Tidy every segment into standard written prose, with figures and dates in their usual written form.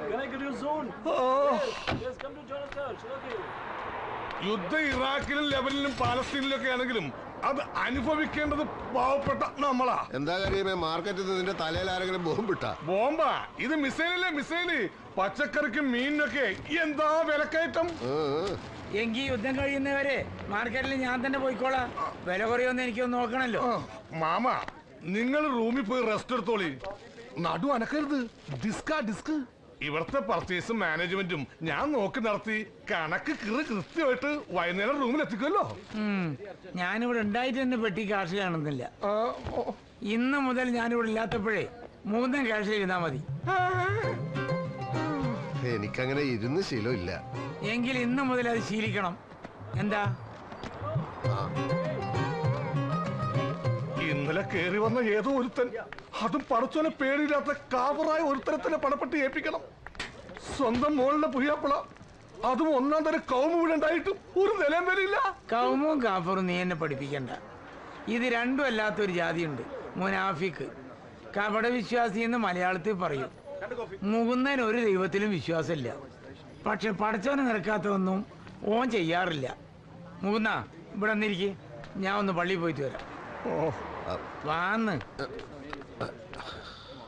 Can I get you soon? Yes, come to join us, sir. Okay. യുദ്ധം ഇറാഖിലും ലെബനിലും പാലസ്തീനിലൊക്കെ ആണെങ്കിലും അത് അനുഭവിക്കേണ്ടത് പാവപ്പെട്ട നമ്മളാ. എന്താ കാര്യമേ മാർക്കറ്റിൽ നിന്റെ തലയിൽ ആരെങ്കിലും ബോംബിട്ടാ? ബോംബാ ഇത്? മിസൈലല്ലേ മിസൈല്. പച്ചക്കറിക്കും മീനിനൊക്കെ എന്താ വിലക്കയറ്റം. എങ്കിൽ യുദ്ധം കഴിയുന്നവരെ മാർക്കറ്റിൽ ഞാൻ തന്നെ പോയിക്കോളാം. വില കുറയൊന്നും എനിക്കൊന്ന് നോക്കണല്ലോ. മാമ നിങ്ങൾ റൂമിൽ പോയി റെസ്റ്റ് എടുത്തോളി. നടു അനക്കരുത്. ഡിസ്ക് ഇവിടുത്തെ പർച്ചേസും മാനേജ്മെന്റും ഞാൻ നോക്കി നടത്തി കണക്ക് കൃത്യമായിട്ട് വൈകുന്നേരം റൂമിൽ എത്തിക്കുമല്ലോ. ഞാനിവിടെ ഉണ്ടായിട്ട് തന്നെ പെട്ടി കാശ് കാണുന്നില്ല. ഇന്ന് മുതൽ ഞാനിവിടെ ഇല്ലാത്തപ്പോഴേ മൂന്നും കാശ് ഇരുന്നാ മതി. എനിക്കങ്ങനെ ഇരുന്ന് ശീലമില്ല. എങ്കിൽ ഇന്ന് മുതൽ അത് ശീലിക്കണം. എന്താ ഇന്നലെ കേറി വന്ന ഏതോ ഒരുത്തൻ, അതും പടച്ചോനെ പേടിയില്ലാത്ത കാവറായ ഒരുത്തരത്തിനെ പണപ്പെട്ട് ഏൽപ്പിക്കണം. സ്വന്തം മോളിലെ പുയ്യാപ്പിള, അതും ഒന്നാം തരം കൗമ വീടുണ്ടായിട്ടും ഒരു നിലം വരില്ല. കൗമും കാഫറും നീ എന്നെ പഠിപ്പിക്കണ്ട. ഇത് രണ്ടും അല്ലാത്തൊരു ജാതിയുണ്ട്, മുനാഫിക്ക്. കപട വിശ്വാസി എന്ന് മലയാളത്തിൽ പറയും. മുകുന്ദൻ ഒരു ദൈവത്തിലും വിശ്വാസമില്ല. പക്ഷെ പടച്ചോനെ നിരക്കാത്തതൊന്നും ഓൻ ചെയ്യാറില്ല. മുകുന്ന ഇവിടെ വന്നിരിക്കെ, ഞാൻ ഒന്ന് പള്ളിയിൽ പോയിട്ട് വരാം. വാന്ന്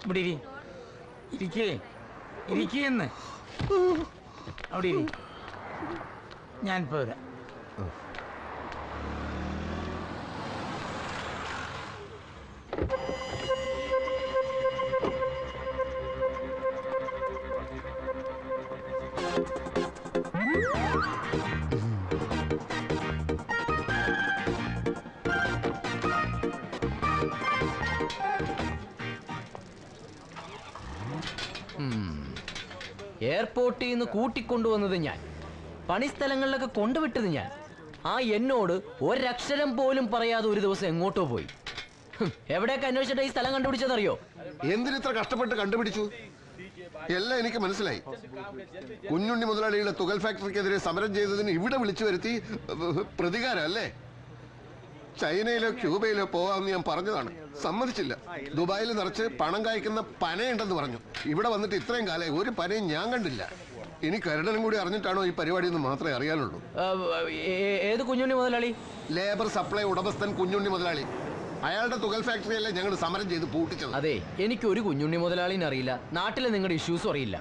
ഇവിടെ ഇരിക്കേന്ന് അവിടെ ഇരി. ഞാനിപ്പോ വരാം. എയർപോർട്ടിൽ നിന്ന് കൂട്ടിക്കൊണ്ടുവന്നത് ഞാൻ, പണിസ്ഥലങ്ങളിലൊക്കെ കൊണ്ടുവിട്ടത് ഞാൻ. ആ എന്നോട് ഒരക്ഷരം പോലും പറയാതെ ഒരു ദിവസം എങ്ങോട്ടോ പോയി. എവിടെയൊക്കെ അന്വേഷിച്ചിട്ട് ഈ സ്ഥലം കണ്ടുപിടിച്ചതറിയോ? എന്തിനിത്ര കഷ്ടപ്പെട്ട് കണ്ടുപിടിച്ചു? എല്ലാം എനിക്ക് മനസ്സിലായി. കുഞ്ഞുണ്ണി മുതലാളിയുടെ തുകൽ ഫാക്ടറിക്കെതിരെ സമരം ചെയ്തതിന് ഇവിടെ വിളിച്ചു വരുത്തി പ്രതികാരം അല്ലേ? ചൈനയിലോ ക്യൂബയിലോ പോവാമെന്ന് ഞാൻ പറഞ്ഞതാണ്, സമ്മതിച്ചില്ല. ദുബായിൽ നിറച്ച് പണം കായ്ക്കുന്ന പനയുണ്ടെന്ന് പറഞ്ഞു. ഇവിടെ വന്നിട്ട് ഇത്രയും കാലം ഒരു പനയും ഞാൻ കണ്ടില്ല. ഇനി കരുടനും കൂടി അറിഞ്ഞിട്ടാണോ ഈ പരിപാടി എന്ന് മാത്രമേ അറിയാനുള്ളൂ. ഏത് കുഞ്ഞുണ്ണി മുതലാളി? ലേബർ സപ്ലൈ ഉടമസ്ഥൻ കുഞ്ഞുണ്ണി മുതലാളി. അയാളുടെ തുകൽ ഫാക്ടറിയല്ലേ ഞങ്ങൾ സമരം ചെയ്ത് പൂട്ടിച്ചത്. അതെ, എനിക്കൊരു കുഞ്ഞുണ്ണി മുതലാളിനെ അറിയില്ല, നാട്ടിലെ നിങ്ങളുടെ ഇഷ്യൂസും അറിയില്ല.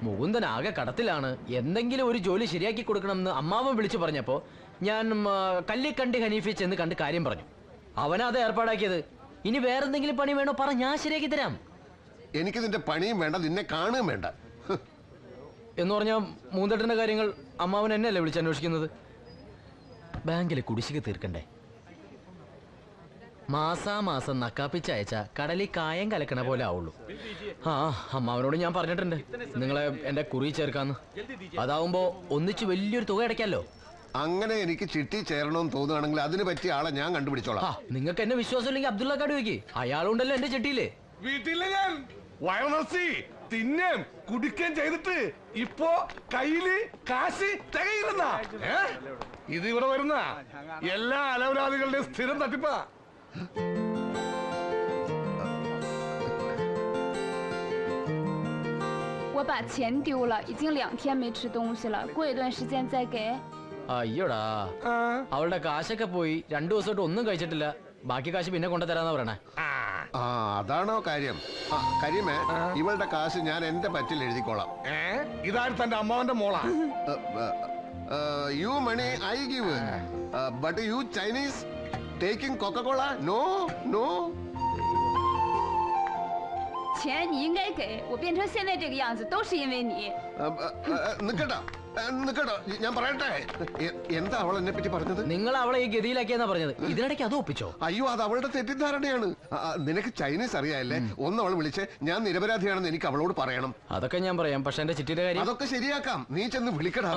മുകുന്ദൻ ആകെ കടത്തിലാണ്. എന്തെങ്കിലും ഒരു ജോലി ശരിയാക്കി കൊടുക്കണമെന്ന് അമ്മാവൻ വിളിച്ചു പറഞ്ഞപ്പോ ഞാൻ കല്ലിക്കണ്ടി ഹനീഫി ചെന്ന് കണ്ട് കാര്യം പറഞ്ഞു. അവനത് ഏർപ്പാടാക്കിയത്. ഇനി വേറെന്തെങ്കിലും പണി വേണോ പറ, ഞാൻ ശരിയാക്കി തരാം. എനിക്ക് നിന്റെ പണിയും വേണ്ട, നിന്നെ കാണുകയും വേണ്ട. എന്ന് പറഞ്ഞാൽ മൂന്നെട്ടിന്റെ കാര്യങ്ങൾ അമ്മാവൻ എന്നെയല്ലേ വിളിച്ചന്വേഷിക്കുന്നത്? ബാങ്കിലെ കുടിശ്ശിക തീർക്കണ്ടേ? മാസാമാസം നക്കാപ്പിച്ചയച്ച കടലിൽ കായം കലക്കണ പോലെ ആവുള്ളൂ. ആ അമ്മാവനോട് ഞാൻ പറഞ്ഞിട്ടുണ്ട് നിങ്ങളെ എന്റെ കുറി ചേർക്കാന്ന്. അതാവുമ്പോ ഒന്നിച്ച് വലിയൊരു തുക അടയ്ക്കാലോ. അങ്ങനെ എനിക്ക് ചിട്ടി ചേരണമെന്ന് തോന്നുകയാണെങ്കിൽ അതിന് പറ്റിയ ആളെ ഞാൻ കണ്ടുപിടിച്ചോളാം. നിങ്ങൾക്ക് എന്നെ വിശ്വാസമില്ലെങ്കിൽ അബ്ദുള്ള കാട് വയ്ക്ക്, അയാളുണ്ടല്ലോ എന്റെ ചിട്ടിയില്. വീട്ടിലെ ഞാൻ വയറർച്ചി തിന്നേം കുടിക്കുകയും ചെയ്തിട്ട് ഇപ്പോ കയ്യില് കാശ് തികയില്ലെന്ന. ഇത് ഇവിടെ വരുന്ന എല്ലാ അലവലാദികളുടെയും സ്ഥിരം തട്ടിപ്പാ. 我把钱丢了，已经2天没吃东西了，过一段时间再给。 അയ്യോടാ, അവളുടെ കാശൊക്കെ പോയി. 2 ദിവസമായിട്ട് ഒന്നും കഴിച്ചിട്ടില്ല. ബാക്കി കാശ് പിന്നെ കൊണ്ടുതരാന്നാ പറയണേ. ആ അതാണോ കാര്യം? കരിമേ, ഇവളുടെ കാശ് ഞാൻ എന്റെ പറ്റിൽ എഴുതിക്കോളാം. ഇതാരും തന്റെ അമ്മാവന്റെ മോളാ. You money I give, but you Chinese taking Coca-Cola? No no. 钱你应该给我，变成现在这个样子都是因为你。നിക്കട്ടോ നിക്കട്ടോ, ഞാൻ പറയട്ടെ. എന്താ അവൾ എന്നെ പറ്റി പറഞ്ഞത്? നിങ്ങൾ അവളെ ഈ ഗതിയിലാക്കിയെന്നാ പറഞ്ഞത്. ഇതിനിടയ്ക്ക് അത് ഒപ്പിച്ചോ? അയ്യോ, അത് അവളുടെ തെറ്റിദ്ധാരണയാണ്. നിനക്ക് ചൈനീസ് അറിയാല്ലേ? ഒന്ന് അവൾ വിളിച്ച് ഞാൻ നിരപരാധിയാണെന്ന് എനിക്ക് അവളോട് പറയണം. അതൊക്കെ ഞാൻ പറയാം, പക്ഷെ എന്റെ ചിട്ടിയുടെ കാര്യം അതൊക്കെ ശരിയാക്കാം. നീ ചെന്ന് വിളിക്കടാ.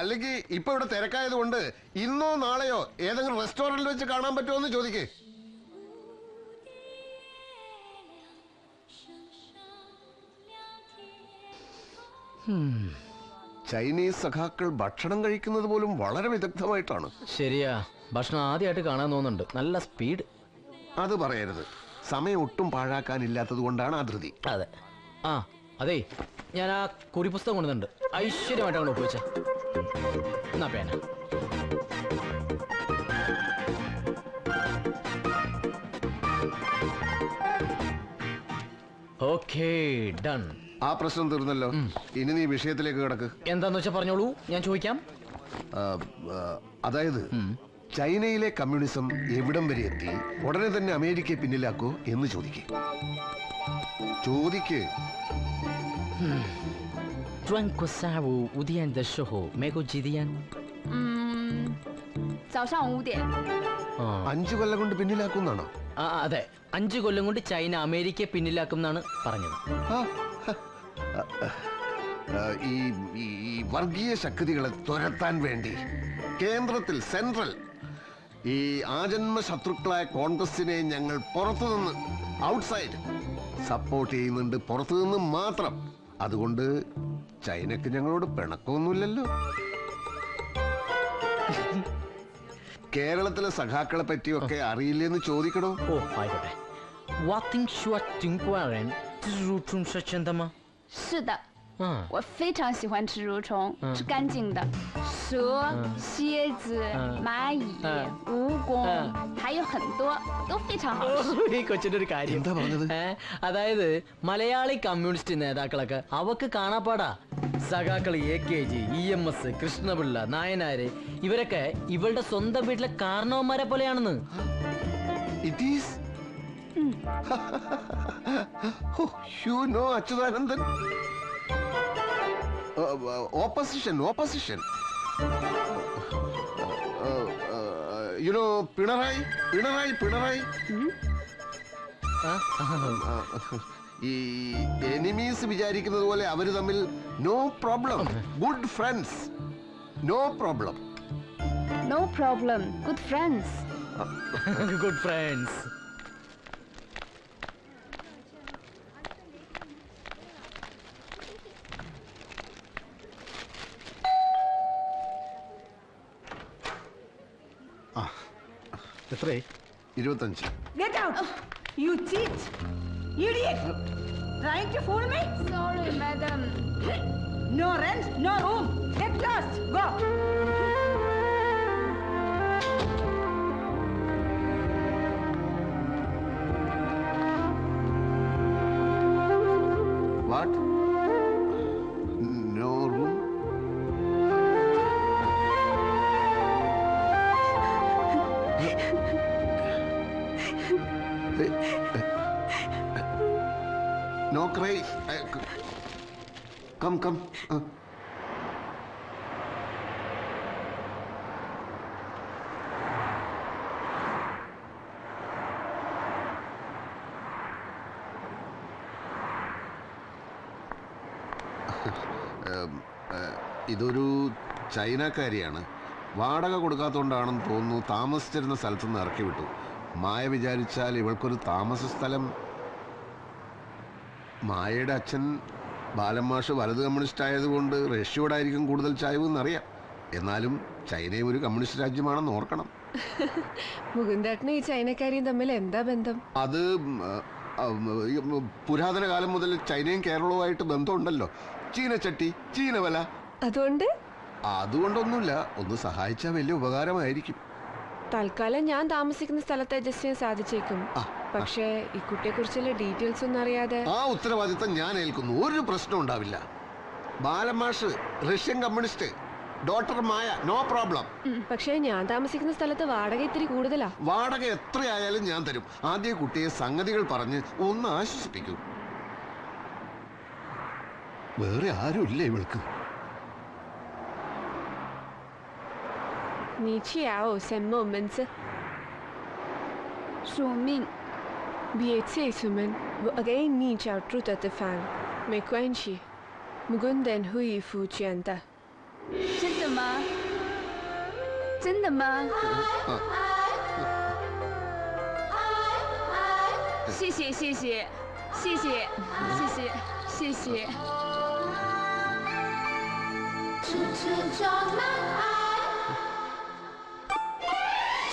അല്ലെങ്കിൽ ഇപ്പൊ ഇവിടെ തിരക്കായത് കൊണ്ട് ഇന്നോ നാളെയോ ഏതെങ്കിലും റെസ്റ്റോറന്റിൽ വെച്ച് കാണാൻ പറ്റുമോ എന്ന് ചോദിക്കേ. ചൈനീസ് സഖാക്കൾ ഭക്ഷണം കഴിക്കുന്നത് പോലും വളരെ വിദഗ്ധമായിട്ടാണ്. ശരിയാ, ഭക്ഷണം ആദ്യമായിട്ട് കാണാൻ തോന്നുന്നുണ്ട്. നല്ല സ്പീഡ്. അത് പറയരുത്. സമയം ഒട്ടും പാഴാക്കാനില്ലാത്തത് കൊണ്ടാണ് ആ ധൃതി. അതെ. ആ അതെ ഞാൻ ആ കുറി പുസ്തകം കൊണ്ടുവന്നുണ്ട് ഐശ്വര്യമായിട്ട് അങ്ങോട്ട് ഒപ്പുവെച്ച എന്നാ പേന ഓക്കേ ഡൺ ആ പ്രശ്നം തീർന്നല്ലോ. ഇനി നീ വിഷയത്തിലേക്ക് കിടക്ക്. എന്താന്ന് വെച്ചാൽ പറഞ്ഞോളൂ, ഞാൻ ചോദിക്കാം. അതായത് ചൈനയിലെ കമ്മ്യൂണിസം എവിടം വരെ എത്തി, ഉടനെ തന്നെ അമേരിക്കയെ പിന്നിലാക്കൂ എന്ന് ചോദിക്ക്. 专国下午5点的时候，美国几点？早上5点。 5 കൊല്ലം കൊണ്ട് പിന്നിലാക്കുന്നാണോ? അതെ, 5 കൊല്ലം കൊണ്ട് ചൈന അമേരിക്കയെ പിന്നിലാക്കും എന്നാണ് പറഞ്ഞത്. ഈ വർഗീയ ശക്തികളെ തുരത്താൻ വേണ്ടി കേന്ദ്രത്തിൽ സെൻട്രൽ ഈ ആജന്മ ശത്രുക്കളായ കോൺഗ്രസിനെ ഞങ്ങൾ പുറത്തുനിന്ന് ഔട്ട്സൈഡ് സപ്പോർട്ട് ചെയ്യുന്നുണ്ട്, പുറത്തുനിന്ന് മാത്രം. അതുകൊണ്ട് ചൈനക്ക് ഞങ്ങളോട് പിണക്കമൊന്നുമില്ലല്ലോ. കേരളത്തിലെ സഖാക്കളെ പറ്റിയൊക്കെ അറിയില്ലെന്ന് ചോദിക്കണോ? ഓ ആയിക്കോട്ടെ.是的，我非常喜欢吃蠕虫，是干净的。蛇、蝎子、蚂蚁、蜈蚣，还有很多都非常好吃。ഈ കൊച്ചിന്റെ ഒരു കാര്യം എന്താ പറഞ്ഞത്? അതായത് മലയാളി കമ്മ്യൂണിസ്റ്റ് നേതാക്കളൊക്കെ അവക്ക് കാണാപ്പാടാ. സഖാക്കൾ AKG, EMS, കൃഷ്ണപിള്ള, നായനാര് ഇവരൊക്കെ ഇവളുടെ സ്വന്തം വീട്ടിലെ കാരണവന്മാരെ പോലെയാണെന്ന്. It is. You know Achuthanandan. Opposition. You know Pinarayi. ഈ എനിമീസ് വിചാരിക്കുന്നത് പോലെ അവര് തമ്മിൽ no problem, good friends. No problem. No problem, good friends. Good friends. എത്രയായി? 25. Get out! You cheat! Idiot! Trying to fool me? Sorry, madam. No rent, no room. Get lost. Go. What? No room? No cry. Come. ഇതൊരു ചൈനക്കാരിയാണ്. വാടക കൊടുക്കാത്തതുകൊണ്ടാണെന്ന് തോന്നുന്നു താമസിച്ചിരുന്ന സ്ഥലത്ത് നിന്ന് ഇറക്കി വിട്ടു. മായ വിചാരിച്ചാൽ ഇവൾക്കൊരു താമസ സ്ഥലം. മായയുടെ അച്ഛൻ ബാലമാഷ് വലത് കമ്മ്യൂണിസ്റ്റ് ആയതുകൊണ്ട് റഷ്യയോടായിരിക്കും കൂടുതൽ ചായ്വ് എന്നറിയാം. എന്നാലും ചൈനയും ഒരു കമ്മ്യൂണിസ്റ്റ് രാജ്യമാണെന്ന് ഓർക്കണം. മുകുന്ദേട്ടനും ഈ ചൈനക്കാരിയും തമ്മിൽ എന്താ ബന്ധം? അത് പുരാതന കാലം മുതൽ ചൈനയും കേരളവുമായിട്ട് ബന്ധമുണ്ടല്ലോ. ചീനച്ചട്ടി, ചീനവല. അതുകൊണ്ടൊന്നുമില്ല, ഒന്ന് സഹായിച്ചാൽ വലിയ ഉപകാരമായിരിക്കും. തൽക്കാലം ഞാൻ താമസിക്കുന്ന സ്ഥലത്ത് അഡ്ജസ്റ്റ് ചെയ്യാൻ സാധിച്ചേക്കും. പക്ഷേ ഈ കുട്ടിയെ കുറിച്ചുള്ള ഡീറ്റെയിൽസ് ഒന്നും അറിയാതെ. ആ ഉത്തരവാദിത്തം ഞാൻ ഏൽക്കുന്നു. ഒരു പ്രശ്നം ഉണ്ടാവില്ല. ബാലമാഷ് റഷ്യൻ കമ്മ്യൂണിസ്റ്റ്, ഡോക്ടർ മായ, നോ പ്രോബ്ലം. പക്ഷേ ഞാൻ താമസിക്കുന്ന സ്ഥലത്ത് വാടക ഇത്തിരി കൂടുതലാ. വാടക എത്രയായാലും ഞാൻ തരും. ആദ്യ കുട്ടിയെ സംഗതികൾ പറഞ്ഞ് ഒന്ന് ആശ്വസിപ്പിക്കൂ. വേറെ ആരുമില്ല ഇവൾക്ക്. 你去啊，什么名字？署命。别催出门，我给你找住的地方，没关系。木棍灯会付钱的。真的吗？真的吗？谢谢。处处装满爱，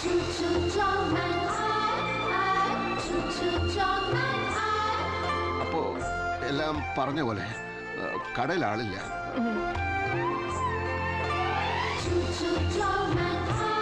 处处装满爱，处处装满爱。അപ്പോ എല്ലാം പറഞ്ഞ പോലെ കടയിൽ ആളില്ല.处处充满爱。